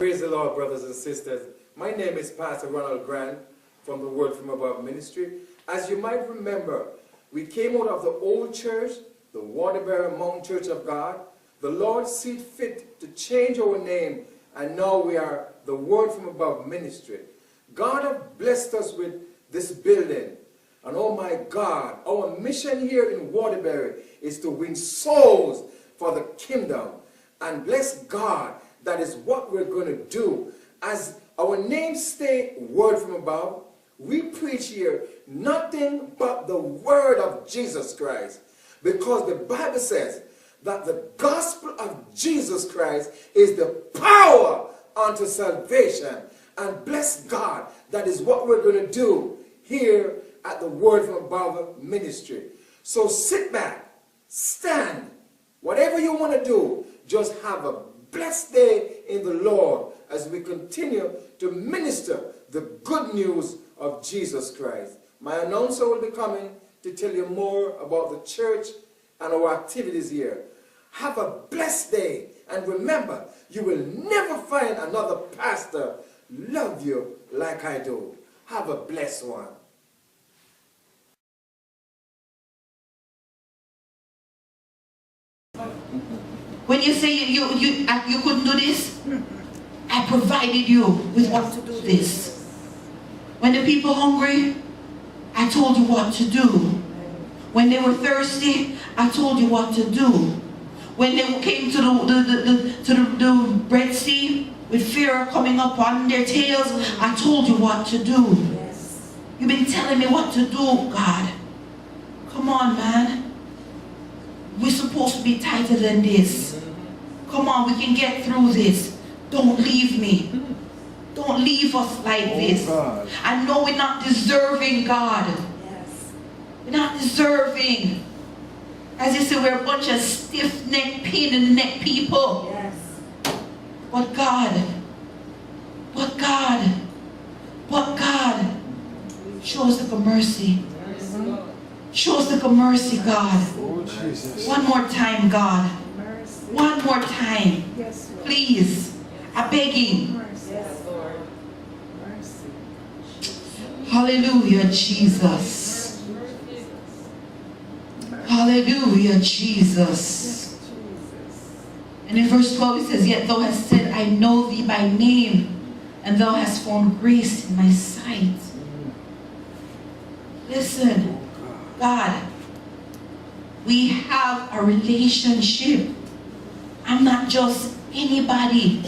Praise the Lord, brothers and sisters. My name is Pastor Ronald Grant from the Word from Above Ministry. As you might remember, we came out of the old church, the Waterbury Mount Church of God. The Lord see fit to change our name, and now we are the Word from Above Ministry. God has blessed us with this building. And oh my God, our mission here in Waterbury is to win souls for the kingdom. And bless God, that is what we're going to do. As our name stay Word from Above, we preach here nothing but the word of Jesus Christ. Because the Bible says that the gospel of Jesus Christ is the power unto salvation. And bless God, that is what we're going to do here at the Word from Above Ministry. So sit back, stand, whatever you want to do, just have a blessed day in the Lord as we continue to minister the good news of Jesus Christ. My announcer will be coming to tell you more about the church and our activities here. Have a blessed day, and remember, you will never find another pastor love you like I do. Have a blessed one. When you say you couldn't do this, I provided you with what to do this. When the people hungry, I told you what to do. When they were thirsty, I told you what to do. When they came to the Red Sea with fear coming up on their tails, I told you what to do. You've been telling me what to do, God. Come on, man. We're supposed to be tighter than this. Come on, we can get through this. Don't leave me. Don't leave us like this. God. I know we're not deserving, God. Yes. We're not deserving. As you say, we're a bunch of stiff-necked, pain-in-the-neck people. Yes. But God, show us the mercy. Show us the mercy, God. Oh, Jesus. One more time, God. Mercy. One more time. Yes, Lord. Please. I'm begging. Mercy. Yes, Lord. Mercy. Hallelujah, Jesus. Hallelujah, Jesus. And in verse 12 it says, yet thou hast said, I know thee by name, and thou hast found grace in my sight. Listen, God, we have a relationship. I'm not just anybody.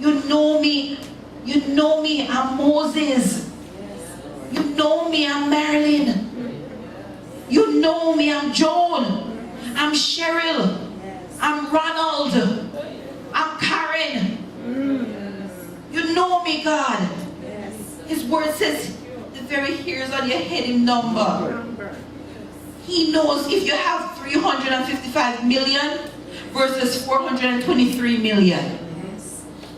You know me. You know me. I'm Moses. You know me. I'm Marilyn. You know me. I'm Joan. I'm Cheryl. I'm Ronald. I'm Karen. You know me, God. His word says the very hairs on your head in number. He knows if you have 355 million versus 423 million.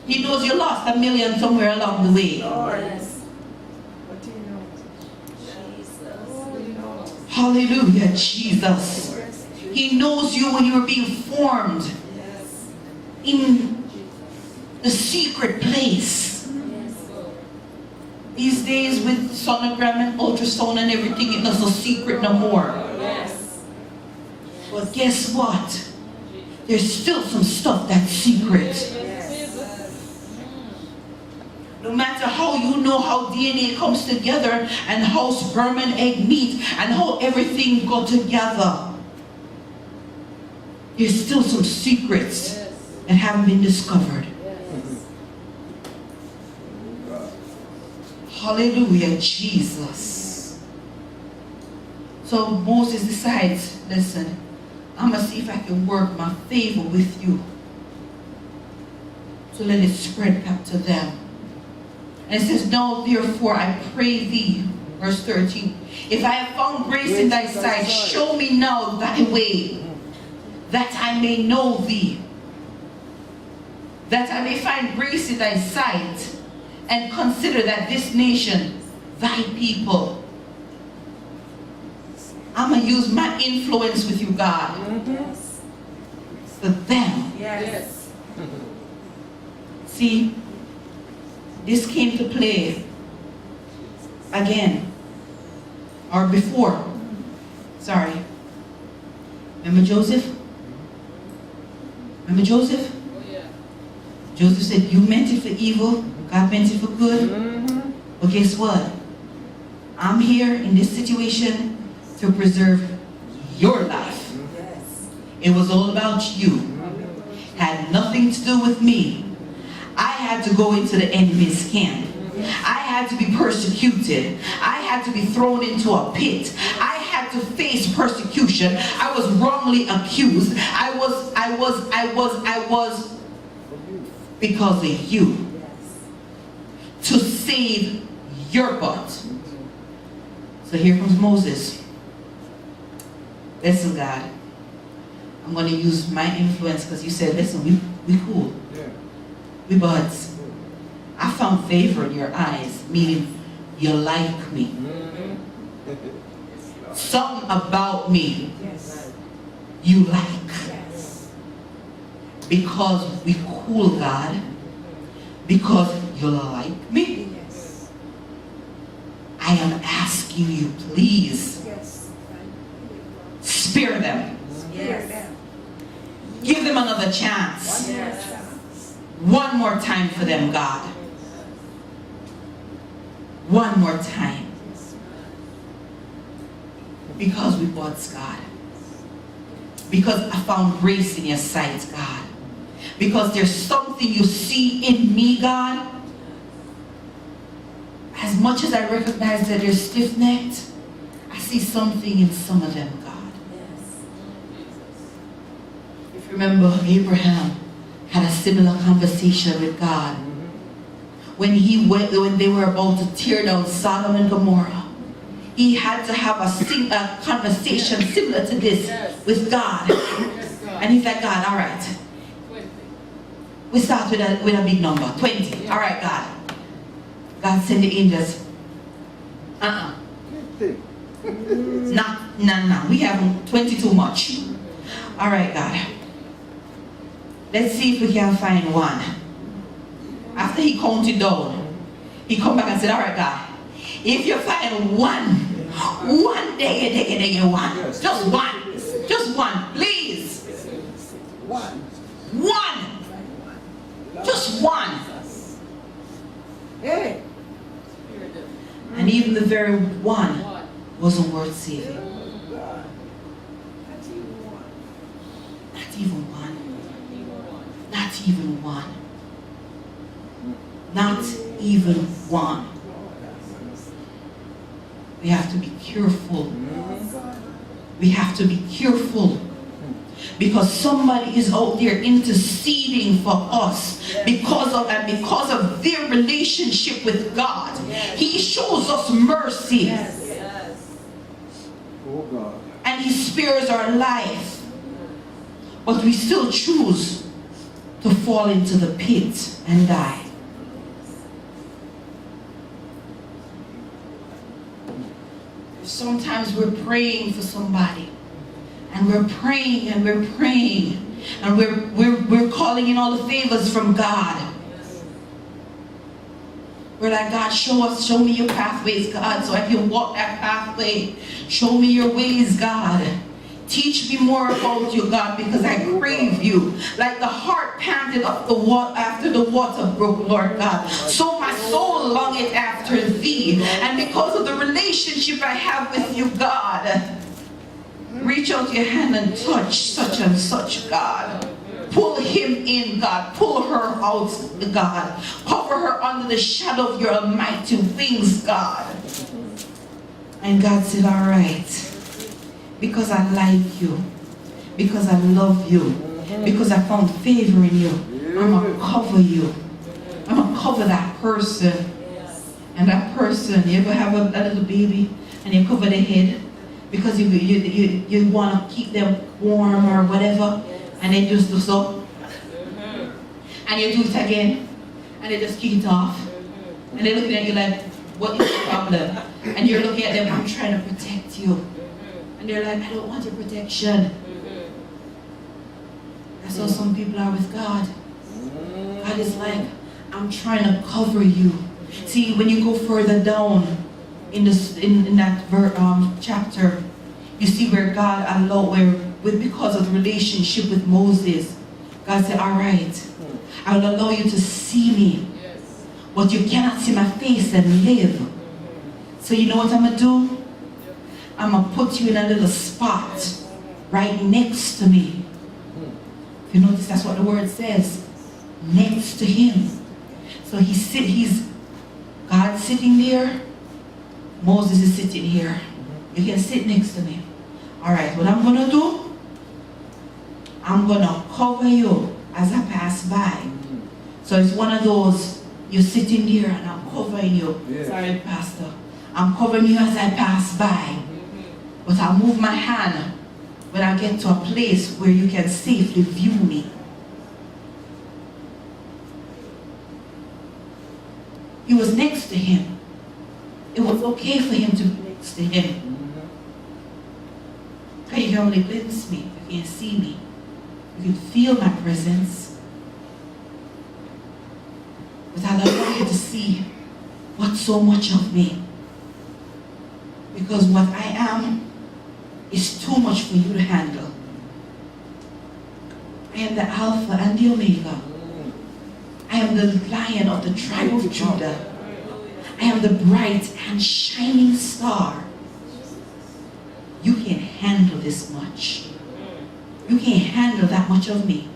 He knows you lost a million somewhere along the way. What do you know? Jesus. Hallelujah, Jesus. He knows you when you were being formed in the secret place. These days with sonogram and ultrasound and everything, it's not so secret no more. But guess what? There's still some stuff that's secret. No matter how you know how DNA comes together and how sperm and egg meet and how everything got together, there's still some secrets that haven't been discovered. Hallelujah, Jesus. So Moses decides, listen, I'm going to see if I can work my favor with you to let it spread back to them. And it says, now therefore I pray thee, verse 13, if I have found grace in thy sight, show me now thy way, that I may know thee, that I may find grace in thy sight, and consider that this nation, thy people. I'm going to use my influence with you, God, for them. Yes. See, this came to play again, or before. Sorry. Remember Joseph? Remember Joseph? Oh, yeah. Joseph said, you meant it for evil, God meant it for good. But guess what? I'm here in this situation to preserve your life. Yes. It was all about you. Had nothing to do with me. I had to go into the enemy's camp. I had to be persecuted. I had to be thrown into a pit. I had to face persecution. I was wrongly accused. I was because of you. Yes. To save your butt. So here comes Moses. Listen, God, I'm going to use my influence because you said, listen, we cool. Yeah. We buds. I found favor in your eyes, meaning you like me. Something about me Yes. you like. Yes. Because we cool, God. Because you like me. Yes. I am asking you, please, Yes. spare them. Yes. Give them another chance. Yes. One more time for them, God. One more time. Because we bought God. Because I found grace in your sight, God. Because there's something you see in me, God. As much as I recognize that they're stiff-necked, I see something in some of them, God. If you remember, Abraham had a similar conversation with God. When they were about to tear down Sodom and Gomorrah, he had to have a conversation similar to this with God. And he's like, God, all right. We start with a big number, 20. All right, God. God send the angels. Nah. We have 20 too much. All right, God. Let's see if we can find one. After he counted down, he come back and said, all right, God, if you find one day you want, just one, please. One. Just one. Hey. And even the very one wasn't worth saving. Not even one. Not even one. Not even one. We have to be careful. We have to be careful. Because somebody is out there interceding for us because of their relationship with God. He shows us mercy. Oh God. And he spares our life. But we still choose to fall into the pit and die. Sometimes we're praying for somebody. And we're praying and we're praying. And we're calling in all the favors from God. We're like, God, show me your pathways, God, so I can walk that pathway. Show me your ways, God. Teach me more about you, God, because I crave you. Like the heart panted up the water after the water broke, Lord God. So my soul longeth after thee. And because of the relationship I have with you, God, reach out your hand and touch such and such, God. Pull him in, God. Pull her out, God. Cover her under the shadow of your almighty wings, God. And God said, all right. Because I like you. Because I love you. Because I found favor in you. I'm going to cover you. I'm going to cover that person. And that person, you ever have a little baby and you cover their head because you want to keep them warm or whatever, and they just do so. And you do it again and they just kick it off. And they're looking at you like, what is the problem? And you're looking at them, I'm trying to protect you. And they're like, I don't want your protection. That's how some people are with God. God is like, I'm trying to cover you. See, when you go further down in this in that chapter, you see where God because of the relationship with Moses, God said, all right, I will allow you to see me, but you cannot see my face and live. So you know what I'm going to do? I'm going to put you in a little spot right next to me. If you notice, that's what the word says. Next to him. So God's sitting there. Moses is sitting here. You can sit next to me. All right, what I'm going to do, I'm going to cover you as I pass by. So it's one of those, you're sitting there and I'm covering you. Yeah. Sorry, Pastor. I'm covering you as I pass by. But I'll move my hand when I get to a place where you can safely view me. He was next to him. It was okay for him to be next to him. Because you can only glimpse me. You can't see me. You can feel my presence. But I allow you to see what's so much of me. Because what I am is too much for you to handle. I am the Alpha and the Omega. I am the Lion of the tribe of Judah. I am the bright and shining star. You can't handle this much. You can't handle that much of me.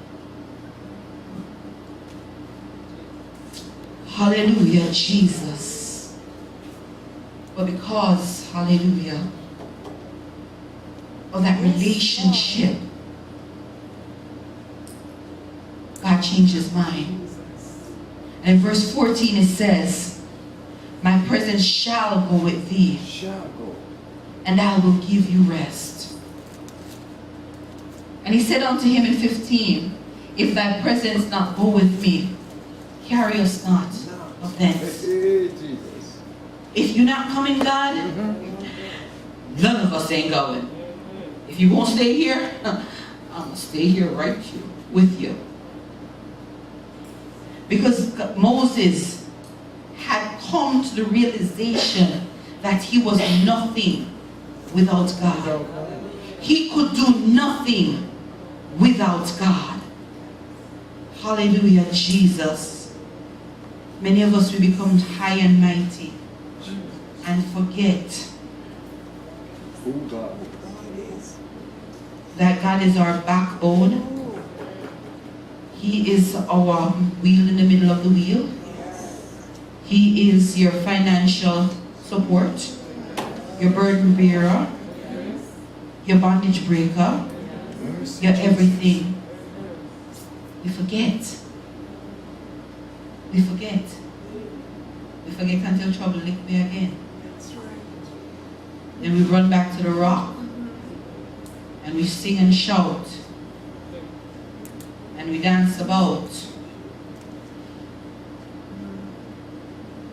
Hallelujah, Jesus. But because, hallelujah, of that relationship, God changed his mind. And in verse 14 it says, my presence shall go with thee, and I will give you rest. And he said unto him in 15, if thy presence not go with me, carry us not of thence. If you're not coming, God, none of us ain't going. If you won't stay here, I'm going to stay here right here with you. Because Moses had come to the realization that he was nothing without God. He could do nothing without God. Hallelujah, Jesus. Many of us will become high and mighty and forget that God is our backbone. He is our wheel in the middle of the wheel. He is your financial support, your burden bearer, your bondage breaker, your everything. We forget. We forget. We forget until trouble lick me again. Then we run back to the rock and we sing and shout and we dance about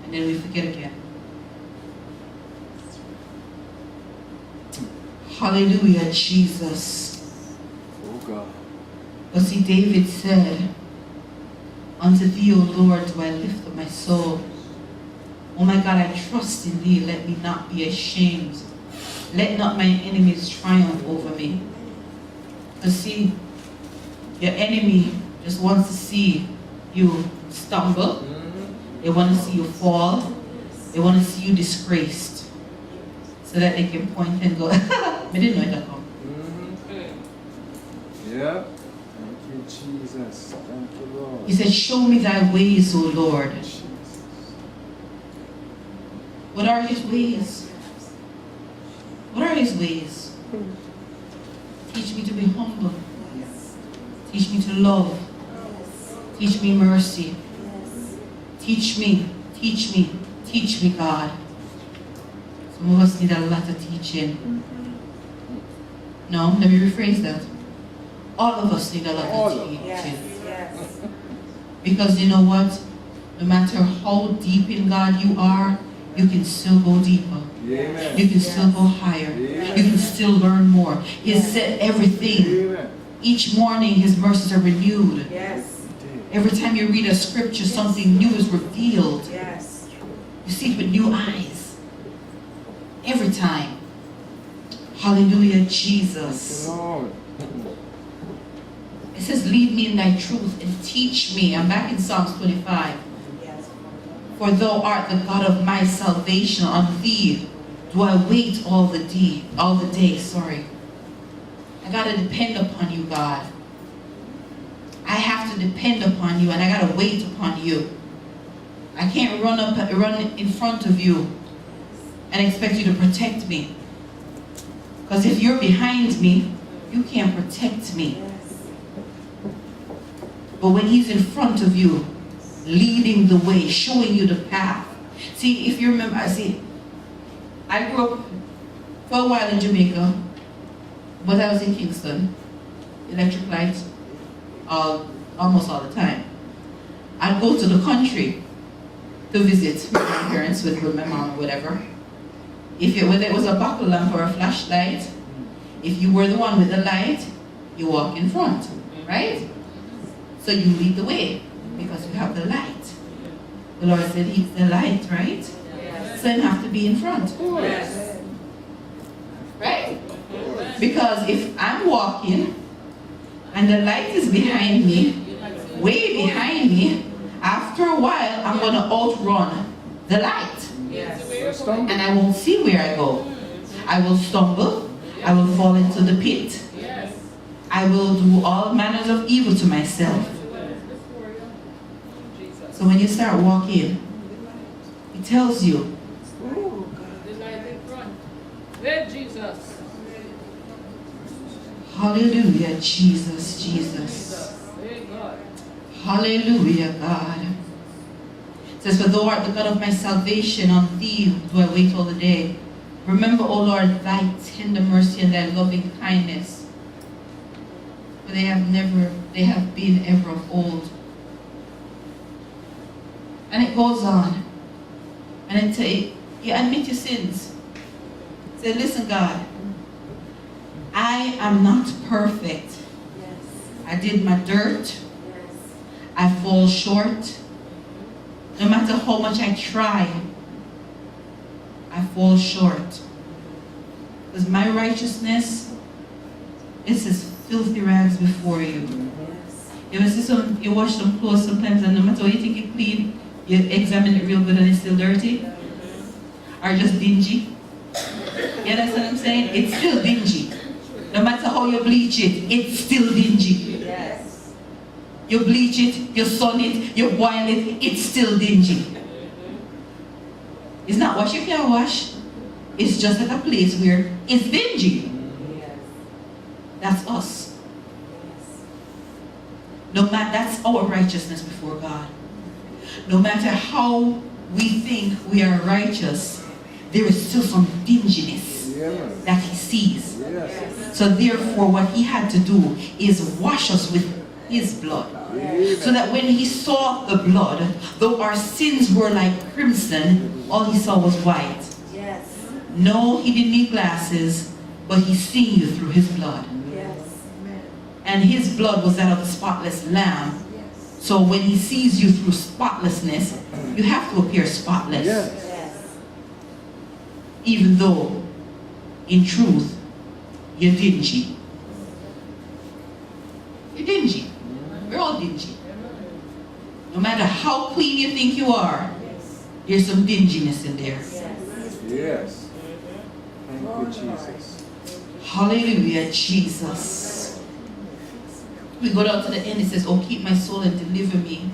and then we forget again. Hallelujah, Jesus. Oh God. But see, David said, unto thee, O Lord, do I lift up my soul. Oh my God, I trust in thee. Let me not be ashamed. Let not my enemies triumph over me. Because see, your enemy just wants to see you stumble. They want to see you fall. They want to see you disgraced. So that they can point and go, I didn't know it had come. Yeah. Thank you, Jesus. Thank you, Lord. He said, show me thy ways, O Lord. What are his ways? What are his ways? Teach me to be humble. Teach me to love. Teach me mercy. Teach me, teach me, teach me, God. Some of us need a lot of teaching. No, let me rephrase that. All of us need a lot of teaching. Yes. Because you know what? No matter how deep in God you are, you can still go deeper. Amen. You can still go higher. Amen. You can still learn more. He has said everything. Amen. Each morning his mercies are renewed. Yes. Every time you read a scripture, something new is revealed. Yes. You see it with new eyes. Every time. Hallelujah, Jesus. It says, lead me in thy truth and teach me. I'm back in Psalms 25. Yes. For thou art the God of my salvation. On thee do I wait all the day. I gotta depend upon you, God. I have to depend upon you, and I gotta wait upon you. I can't run in front of you and expect you to protect me. Because if you're behind me, you can't protect me. Yes. But when he's in front of you, leading the way, showing you the path. See, if you remember, I grew up for a while in Jamaica, but I was in Kingston. Electric lights, almost all the time. I'd go to the country to visit my parents with my mom or whatever. Whether it was a buckle lamp or a flashlight, if you were the one with the light, you walk in front, right? So you lead the way because you have the light. The Lord said he's the light, right? Yes. So you have to be in front. Yes. Right? Because if I'm walking and the light is behind me, way behind me, after a while I'm going to outrun the light. Yes. And I won't see where I go. I will stumble. I will fall into the pit. I will do all manners of evil to myself. So when you start walking, it tells you, Jesus. hallelujah, Jesus, Jesus. Hallelujah, God. It says, for thou art the God of my salvation, on thee do I wait all the day. Remember, O Lord, thy tender mercy and thy loving kindness. For they have been ever of old. And it goes on. And it says, you admit your sins. Say, listen, God, I am not perfect. Yes. I did my dirt. Yes. I fall short. No matter how much I try, I fall short. Because my righteousness is as filthy rags before you. Yes. You ever see you wash some clothes sometimes and no matter what you think you clean, you examine it real good and it's still dirty? Or just dingy? You understand what I'm saying? It's still dingy. No matter how you bleach it, it's still dingy. Yes. You bleach it, you sun it, you boil it, it's still dingy. It's not wash you can't wash. It's just at a place where it's dingy. Yes. That's us. Yes. No matter, that's our righteousness before God. No matter how we think we are righteous, there is still some dinginess that he sees. Yes. So therefore what he had to do is wash us with his blood. So that when he saw the blood, though our sins were like crimson, all he saw was white. Yes. No, he didn't need glasses, but he's seeing you through his blood. Yes. And his blood was that of the spotless lamb. Yes. So when he sees you through spotlessness, you have to appear spotless. Yes. Even though, in truth, you're dingy. You're dingy. We're all dingy. No matter how clean you think you are, there's some dinginess in there. Yes. Thank you, Jesus. Hallelujah, Jesus. We go down to the end, it says, oh, keep my soul and deliver me.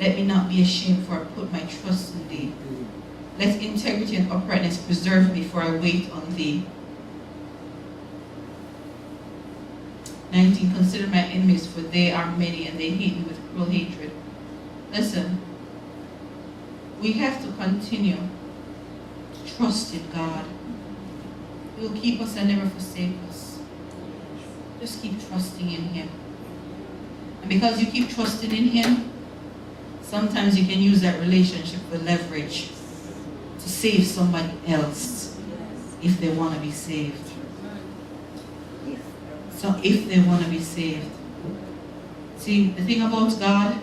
Let me not be ashamed, for I put my trust in thee. Let integrity and uprightness preserve me, for I wait on thee. 19, consider my enemies, for they are many, and they hate me with cruel hatred. Listen, we have to continue to trust in God. He will keep us and never forsake us. Just keep trusting in him. And because you keep trusting in him, sometimes you can use that relationship for leverage to save somebody else if they want to be saved. So if they want to be saved. See, the thing about God,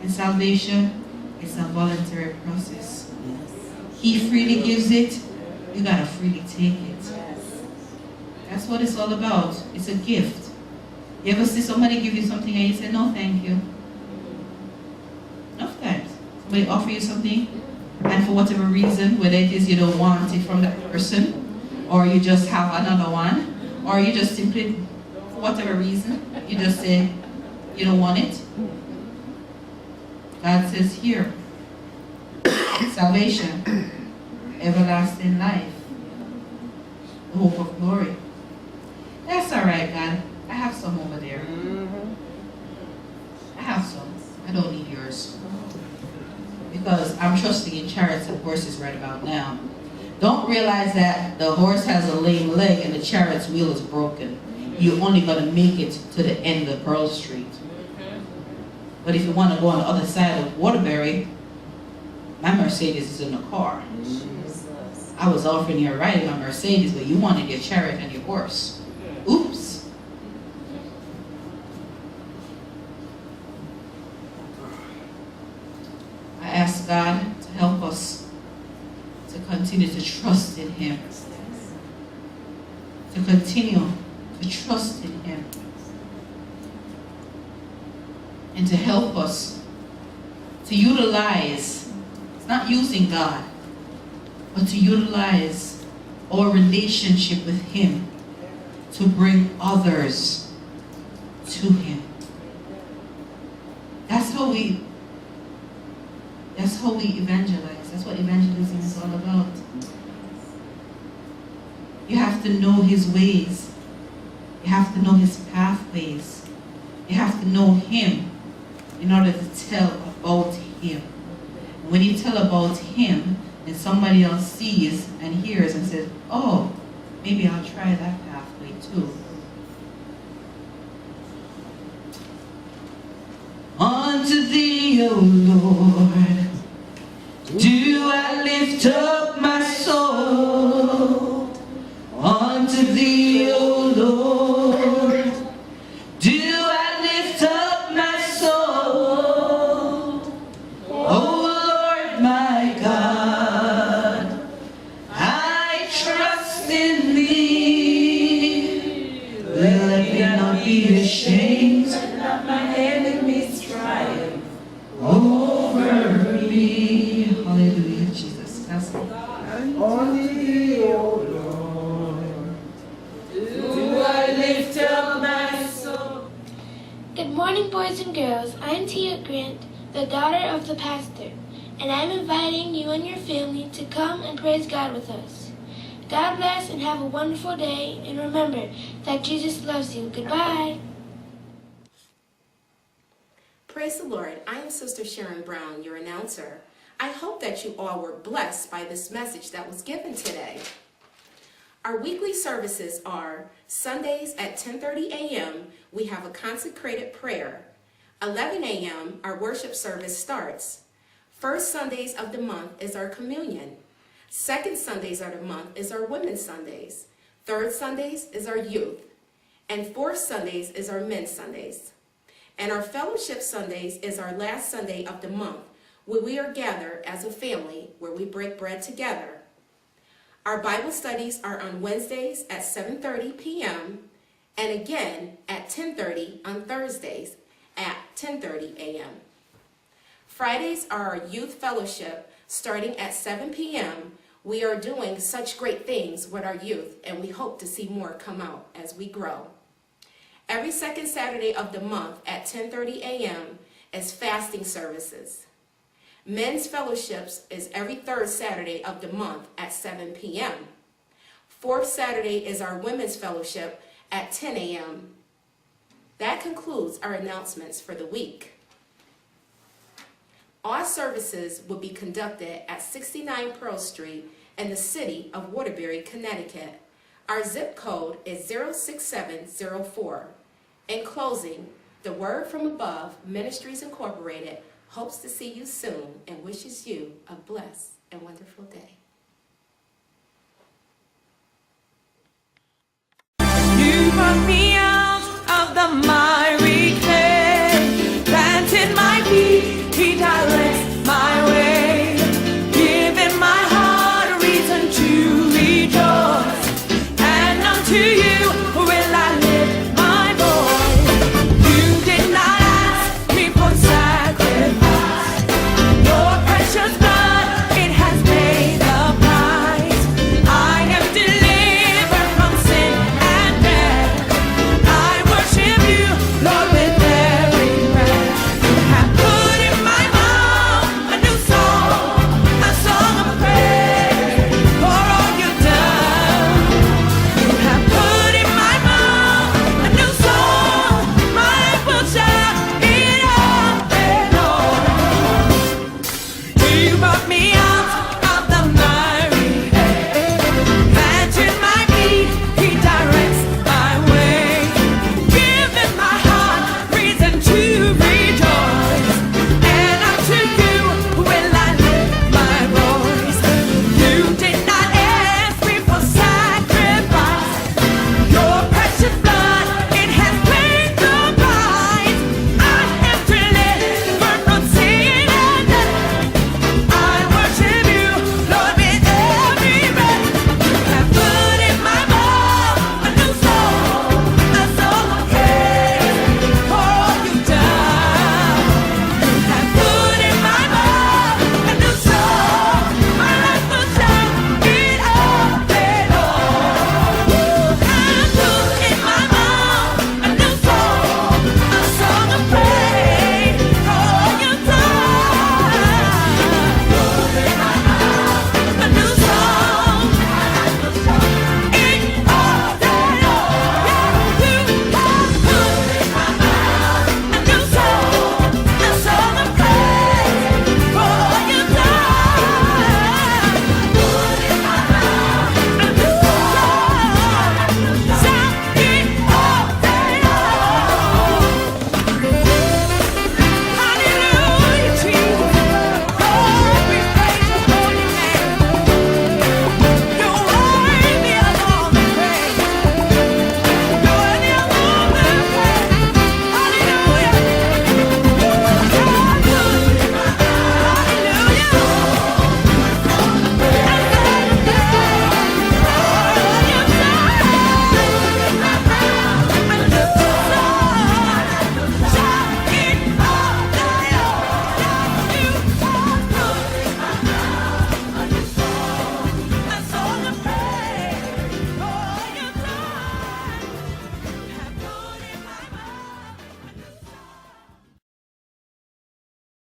And salvation is a voluntary process. He freely gives it, you gotta freely take it. That's what it's all about. It's a gift. You ever see somebody give you something and you say, no, thank you? Enough times. Somebody offer you something, and for whatever reason, whether it is you don't want it from that person, or you just have another one, or you just simply, for whatever reason, you just say, you don't want it. God says here, salvation, everlasting life, the hope of glory. That's all right, God. I have some over there. I have some. I don't need yours. Because I'm trusting in chariots and horses right about now. Don't realize that the horse has a lame leg and the chariot's wheel is broken. You're only going to make it to the end of Pearl Street. But if you want to go on the other side of Waterbury, my Mercedes is in the car. I was offering you a ride in my Mercedes, but you wanted your chariot and your horse. Oops. I ask God to help us to continue to trust in Him. To continue to trust in Him. And to help us to utilize, it's not using God, but to utilize our relationship with Him to bring others to Him. That's how we evangelize. That's what evangelism is all about. You have to know His ways. You have to know His pathways. You have to know Him in order to tell about Him. When you tell about Him, then somebody else sees and hears and says, oh, maybe I'll try that pathway too. Unto Thee, O Lord, do I lift up my soul. Unto Thee, O Lord, do I lift up my soul. O Lord, my God, I trust in Thee. Let me not be ashamed. Let not my enemies triumph over me. Hallelujah, Jesus. That's it. Only, O Lord, do I lift up my soul. Good morning, boys and girls. I'm Tia Grant, the daughter of the pastor, and I'm inviting you and your family to come and praise God with us. God bless and have a wonderful day, and remember that Jesus loves you. Goodbye. Praise the Lord. I am Sister Sharon Brown, your announcer. I hope that you all were blessed by this message that was given today. Our weekly services are Sundays at 10:30 a.m. we have a consecrated prayer. 11 a.m. our worship service starts. First Sundays of the month is our communion. Second Sundays of the month is our Women's Sundays. Third Sundays is our youth. And fourth Sundays is our Men's Sundays. And our Fellowship Sundays is our last Sunday of the month, where we are gathered as a family, where we break bread together. Our Bible studies are on Wednesdays at 7:30 p.m. and again at 10:30 on Thursdays at 10:30 a.m. Fridays are our youth fellowship starting at 7 p.m. We are doing such great things with our youth, and we hope to see more come out as we grow. Every second Saturday of the month at 10:30 a.m. is fasting services. Men's fellowships is every third Saturday of the month at 7 p.m. Fourth Saturday is our women's fellowship at 10 a.m. That concludes our announcements for the week. All services will be conducted at 69 Pearl Street in the city of Waterbury, Connecticut. Our zip code is 06704. In closing, the Word from Above Ministries Incorporated hopes to see you soon and wishes you a blessed and wonderful day.